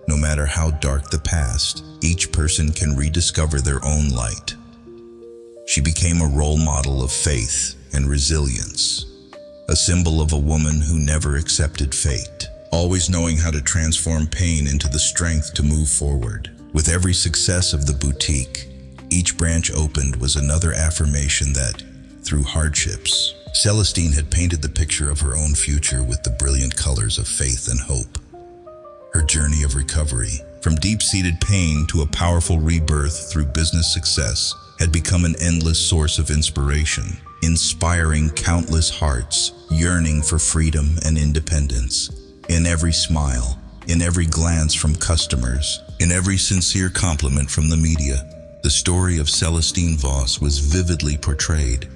no matter how dark the past, each person can rediscover their own light. She became a role model of faith and resilience, a symbol of a woman who never accepted fate, always knowing how to transform pain into the strength to move forward. With every success of the boutique, each branch opened was another affirmation that, through hardships, Celestine had painted the picture of her own future with the brilliant colors of faith and hope. Her journey of recovery, from deep-seated pain to a powerful rebirth through business success, had become an endless source of inspiration, inspiring countless hearts yearning for freedom and independence. In every smile, in every glance from customers, in every sincere compliment from the media, the story of Celestine Voss was vividly portrayed,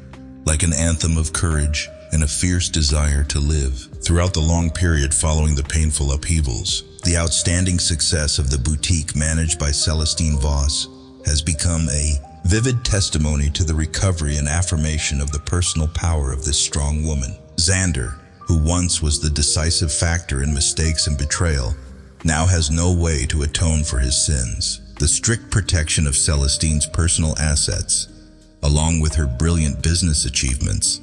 like an anthem of courage and a fierce desire to live. Throughout the long period following the painful upheavals, the outstanding success of the boutique managed by Celestine Voss has become a vivid testimony to the recovery and affirmation of the personal power of this strong woman. Xander, who once was the decisive factor in mistakes and betrayal, now has no way to atone for his sins. The strict protection of Celestine's personal assets, along with her brilliant business achievements,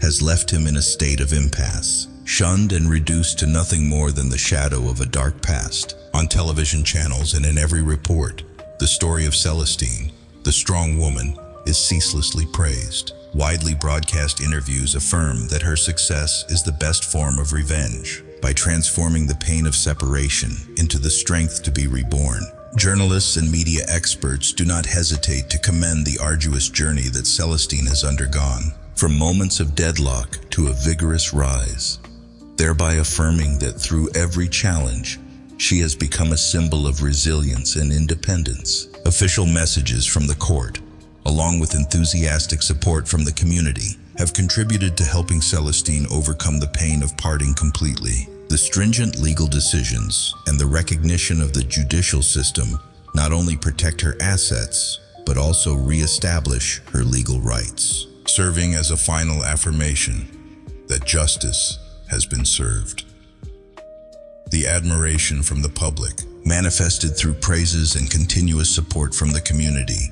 has left him in a state of impasse, shunned and reduced to nothing more than the shadow of a dark past. On television channels and in every report, the story of Celestine, the strong woman, is ceaselessly praised. Widely broadcast interviews affirm that her success is the best form of revenge, by transforming the pain of separation into the strength to be reborn. Journalists and media experts do not hesitate to commend the arduous journey that Celestine has undergone, from moments of deadlock to a vigorous rise, thereby affirming that through every challenge, she has become a symbol of resilience and independence. Official messages from the court, along with enthusiastic support from the community, have contributed to helping Celestine overcome the pain of parting completely. The stringent legal decisions and the recognition of the judicial system not only protect her assets, but also re-establish her legal rights, serving as a final affirmation that justice has been served. The admiration from the public, manifested through praises and continuous support from the community,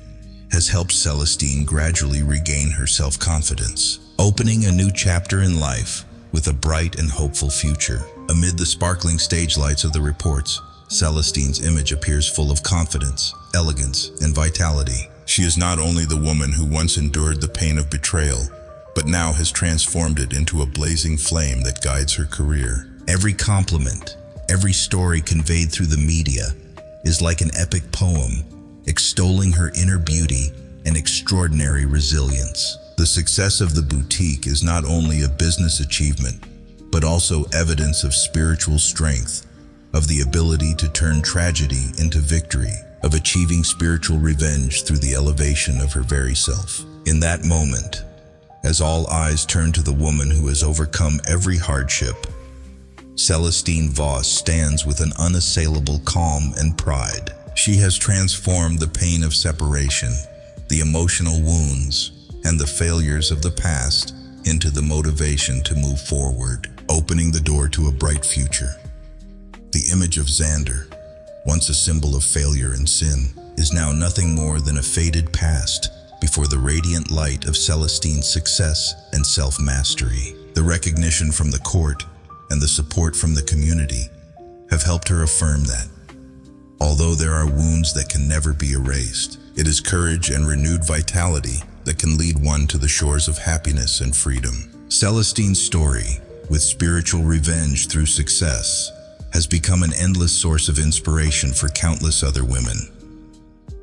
has helped Celestine gradually regain her self-confidence, opening a new chapter in life with a bright and hopeful future. Amid the sparkling stage lights of the reports, Celestine's image appears full of confidence, elegance, and vitality. She is not only the woman who once endured the pain of betrayal, but now has transformed it into a blazing flame that guides her career. Every compliment, every story conveyed through the media is like an epic poem, extolling her inner beauty and extraordinary resilience. The success of the boutique is not only a business achievement, but also evidence of spiritual strength of the ability to turn tragedy into victory, of achieving spiritual revenge through the elevation of her very self. In that moment, as all eyes turn to the woman who has overcome every hardship, Celestine Voss stands with an unassailable calm and pride. She has transformed the pain of separation, the emotional wounds, and the failures of the past into the motivation to move forward, opening the door to a bright future. The image of Xander, once a symbol of failure and sin, is now nothing more than a faded past before the radiant light of Celestine's success and self-mastery. The recognition from the court and the support from the community have helped her affirm that, although there are wounds that can never be erased, it is courage and renewed vitality that can lead one to the shores of happiness and freedom. Celestine's story, with spiritual revenge through success, has become an endless source of inspiration for countless other women.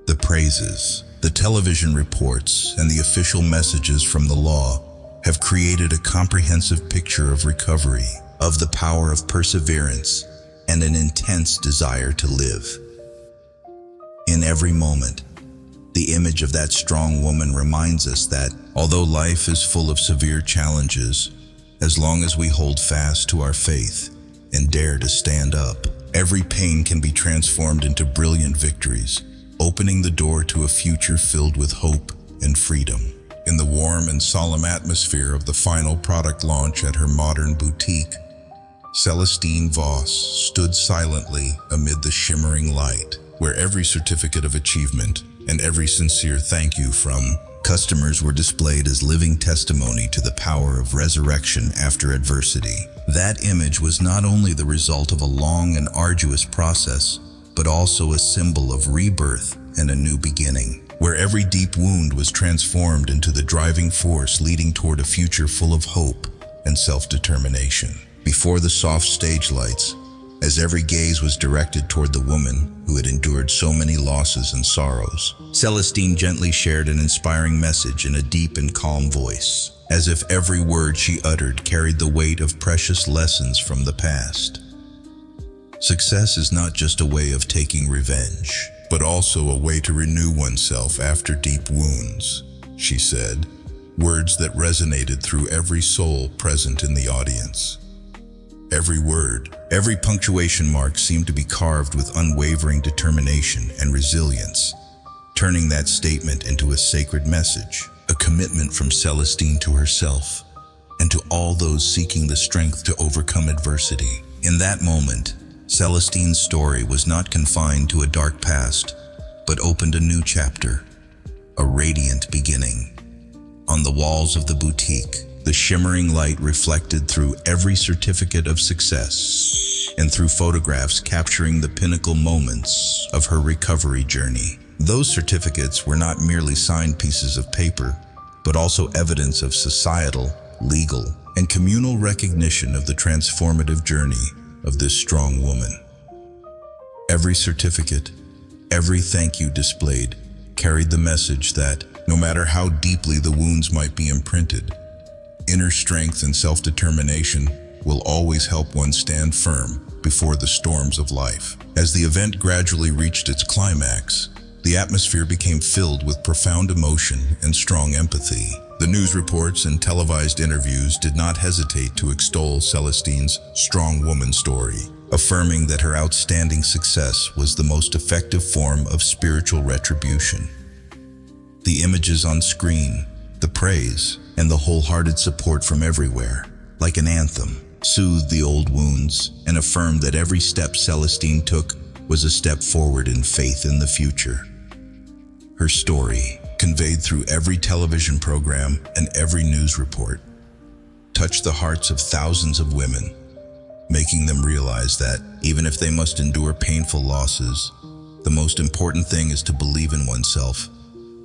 The praises, the television reports, and the official messages from the law have created a comprehensive picture of recovery, of the power of perseverance, and an intense desire to live. In every moment, the image of that strong woman reminds us that, although life is full of severe challenges, as long as we hold fast to our faith and dare to stand up, every pain can be transformed into brilliant victories, opening the door to a future filled with hope and freedom. In the warm and solemn atmosphere of the final product launch at her modern boutique, Celestine Voss stood silently amid the shimmering light, where every certificate of achievement and every sincere thank you from customers were displayed as living testimony to the power of resurrection after adversity. That image was not only the result of a long and arduous process, but also a symbol of rebirth and a new beginning, where every deep wound was transformed into the driving force leading toward a future full of hope and self-determination. Before the soft stage lights, as every gaze was directed toward the woman who had endured so many losses and sorrows, Celestine gently shared an inspiring message in a deep and calm voice, as if every word she uttered carried the weight of precious lessons from the past. Success is not just a way of taking revenge, but also a way to renew oneself after deep wounds, she said, words that resonated through every soul present in the audience. Every word, every punctuation mark seemed to be carved with unwavering determination and resilience, turning that statement into a sacred message, a commitment from Celestine to herself and to all those seeking the strength to overcome adversity. In that moment, Celestine's story was not confined to a dark past, but opened a new chapter, a radiant beginning. On the walls of the boutique, the shimmering light reflected through every certificate of success and through photographs capturing the pinnacle moments of her recovery journey. Those certificates were not merely signed pieces of paper, but also evidence of societal, legal, and communal recognition of the transformative journey of this strong woman. Every certificate, every thank you displayed, carried the message that, no matter how deeply the wounds might be imprinted, inner strength and self-determination will always help one stand firm before the storms of life. As the event gradually reached its climax, the atmosphere became filled with profound emotion and strong empathy. The news reports and televised interviews did not hesitate to extol Celestine's strong woman story, affirming that her outstanding success was the most effective form of spiritual retribution. The images on screen, the praise, and the wholehearted support from everywhere, like an anthem, soothed the old wounds and affirmed that every step Celestine took was a step forward in faith in the future. Her story, conveyed through every television program and every news report, touched the hearts of thousands of women, making them realize that, even if they must endure painful losses, the most important thing is to believe in oneself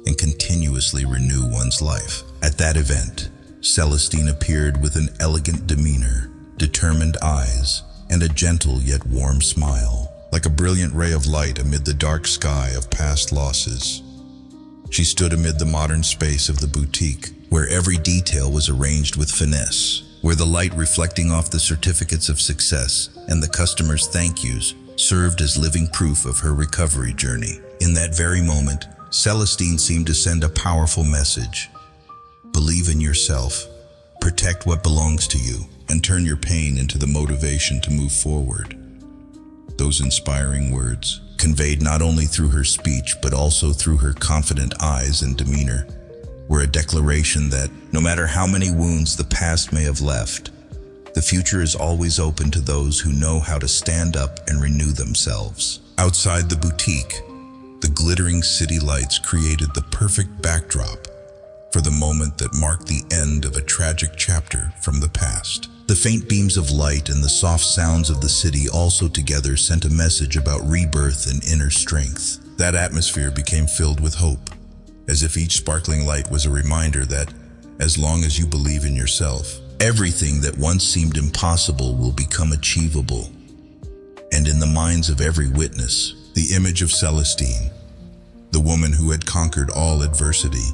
and continuously renew one's life. At that event, Celestine appeared with an elegant demeanor, determined eyes, and a gentle yet warm smile, like a brilliant ray of light amid the dark sky of past losses. She stood amid the modern space of the boutique, where every detail was arranged with finesse, where the light reflecting off the certificates of success and the customers' thank yous served as living proof of her recovery journey. In that very moment, Celestine seemed to send a powerful message. Believe in yourself, protect what belongs to you, and turn your pain into the motivation to move forward. Those inspiring words, conveyed not only through her speech but also through her confident eyes and demeanor, were a declaration that, no matter how many wounds the past may have left, the future is always open to those who know how to stand up and renew themselves. Outside the boutique, the glittering city lights created the perfect backdrop for the moment that marked the end of a tragic chapter from the past. The faint beams of light and the soft sounds of the city also together sent a message about rebirth and inner strength. That atmosphere became filled with hope, as if each sparkling light was a reminder that, as long as you believe in yourself, everything that once seemed impossible will become achievable. And in the minds of every witness, the image of Celestine, the woman who had conquered all adversity,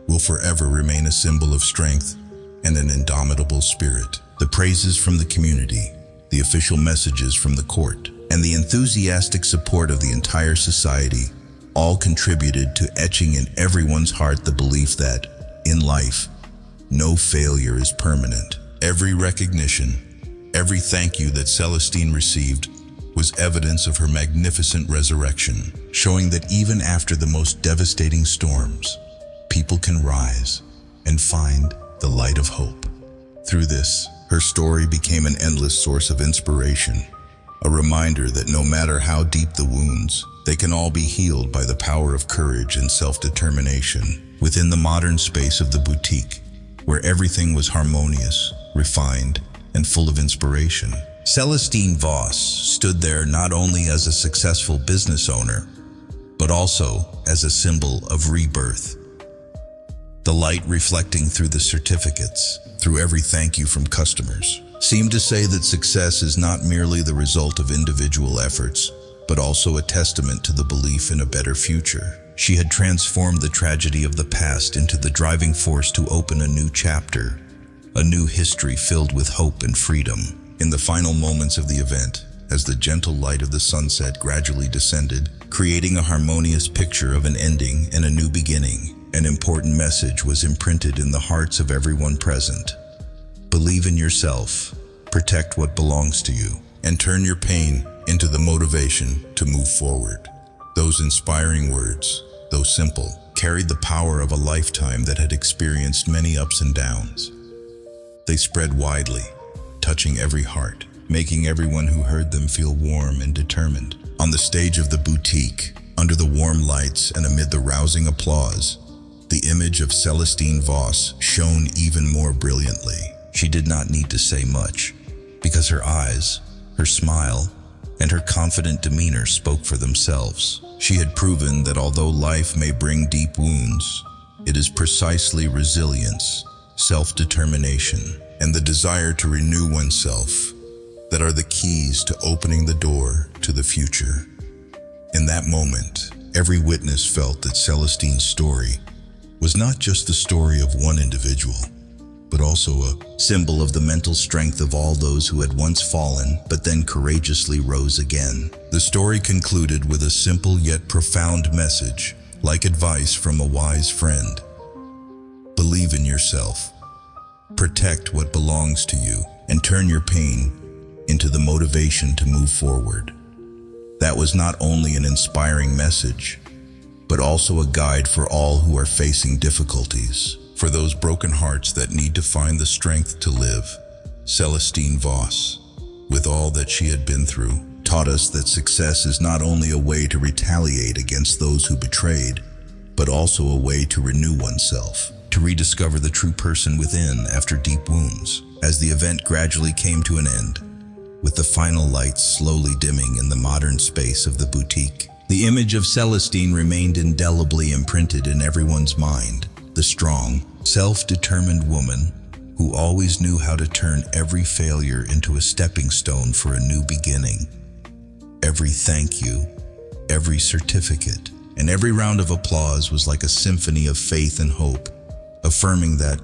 will forever remain a symbol of strength and an indomitable spirit. The praises from the community, the official messages from the court, and the enthusiastic support of the entire society all contributed to etching in everyone's heart the belief that, in life, no failure is permanent. Every recognition, every thank you that Celestine received was evidence of her magnificent resurrection, showing that even after the most devastating storms, people can rise and find the light of hope. Through this, her story became an endless source of inspiration, a reminder that no matter how deep the wounds, they can all be healed by the power of courage and self-determination. Within the modern space of the boutique, where everything was harmonious, refined, and full of inspiration, Celestine Voss stood there not only as a successful business owner, but also as a symbol of rebirth. The light reflecting through the certificates, through every thank you from customers, seemed to say that success is not merely the result of individual efforts, but also a testament to the belief in a better future. She had transformed the tragedy of the past into the driving force to open a new chapter, a new history filled with hope and freedom. In the final moments of the event, as the gentle light of the sunset gradually descended, creating a harmonious picture of an ending and a new beginning, an important message was imprinted in the hearts of everyone present. Believe in yourself, protect what belongs to you, and turn your pain into the motivation to move forward. Those inspiring words, though simple, carried the power of a lifetime that had experienced many ups and downs. They spread widely, touching every heart, making everyone who heard them feel warm and determined. On the stage of the boutique, under the warm lights and amid the rousing applause, the image of Celestine Voss shone even more brilliantly. She did not need to say much, because her eyes, her smile, and her confident demeanor spoke for themselves. She had proven that although life may bring deep wounds, it is precisely resilience, self-determination, and the desire to renew oneself that are the keys to opening the door to the future. In that moment, every witness felt that Celestine's story was not just the story of one individual, but also a symbol of the mental strength of all those who had once fallen but then courageously rose again. The story concluded with a simple yet profound message, like advice from a wise friend. Believe in yourself, protect what belongs to you, and turn your pain into the motivation to move forward. That was not only an inspiring message, but also a guide for all who are facing difficulties. For those broken hearts that need to find the strength to live, Celestine Voss, with all that she had been through, taught us that success is not only a way to retaliate against those who betrayed, but also a way to renew oneself, to rediscover the true person within after deep wounds. As the event gradually came to an end, with the final lights slowly dimming in the modern space of the boutique, the image of Celestine remained indelibly imprinted in everyone's mind. The strong, self-determined woman who always knew how to turn every failure into a stepping stone for a new beginning. Every thank you, every certificate, and every round of applause was like a symphony of faith and hope, affirming that,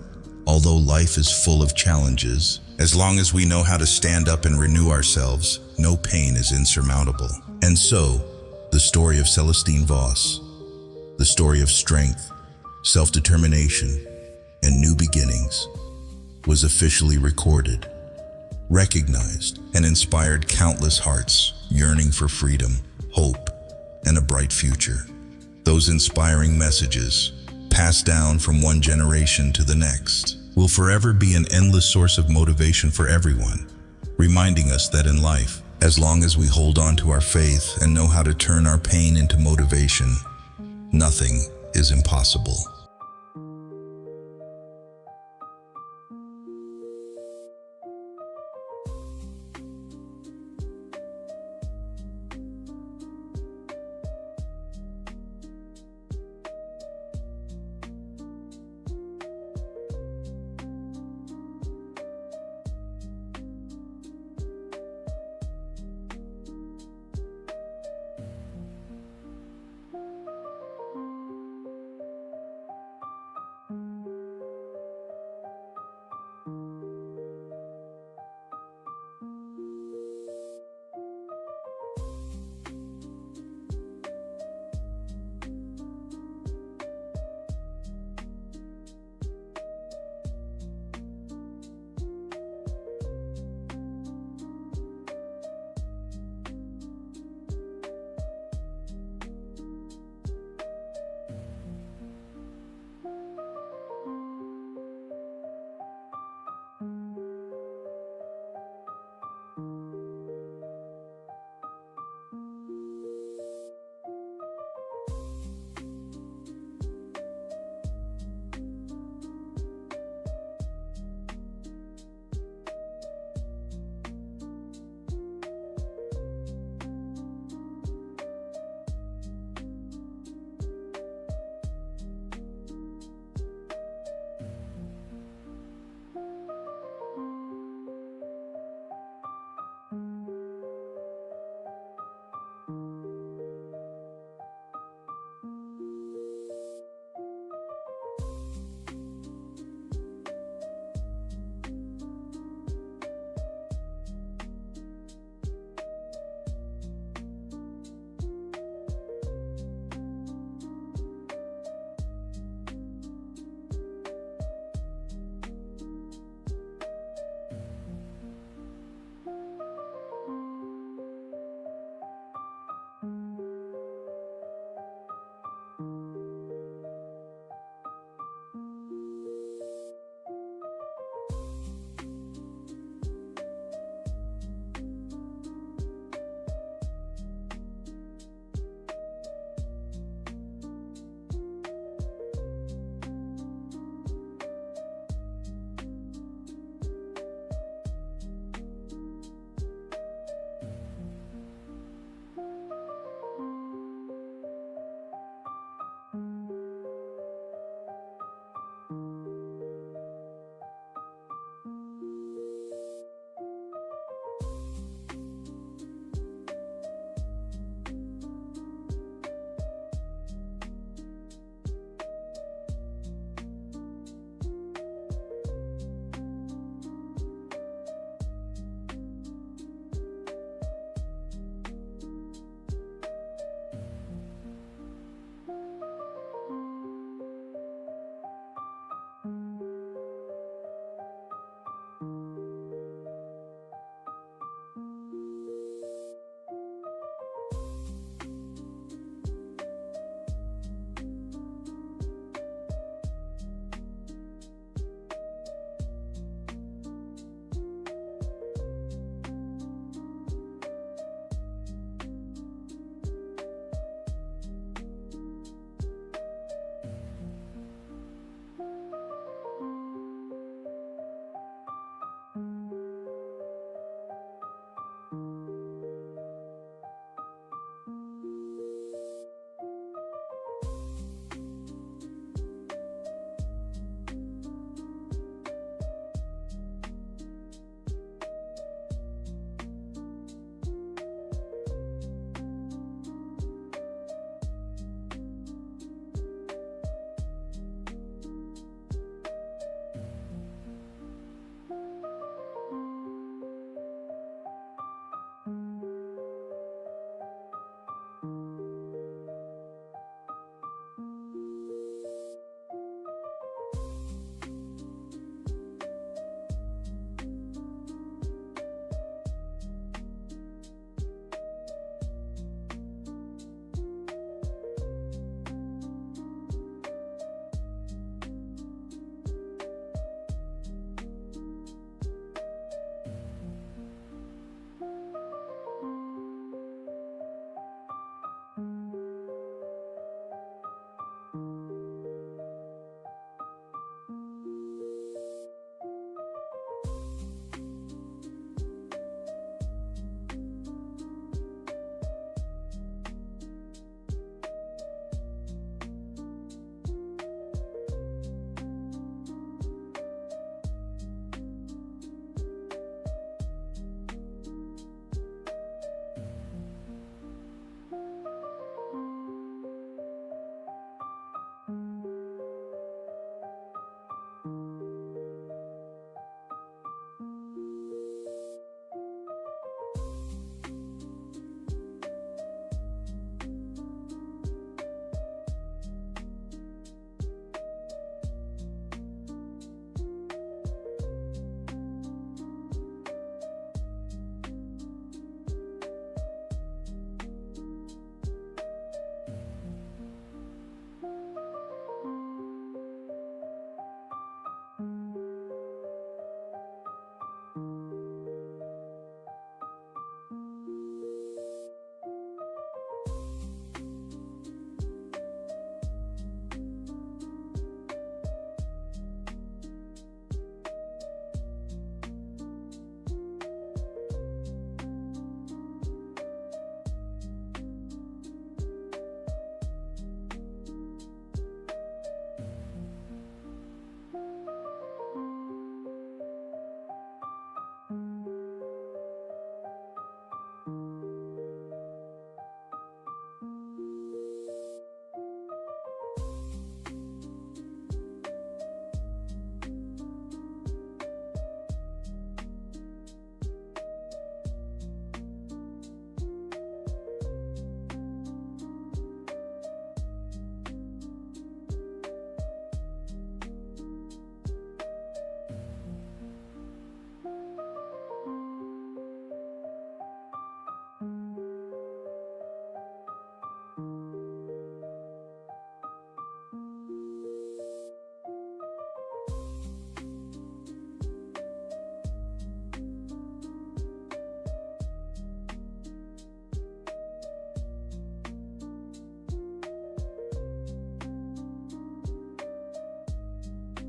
although life is full of challenges, As long as we know how to stand up and renew ourselves, no pain is insurmountable. And so, the story of Celestine Voss, the story of strength, self-determination, and new beginnings, was officially recorded, recognized, and inspired countless hearts yearning for freedom, hope, and a bright future. Those inspiring messages, passed down from one generation to the next, will forever be an endless source of motivation for everyone, reminding us that in life, as long as we hold on to our faith and know how to turn our pain into motivation, nothing is impossible.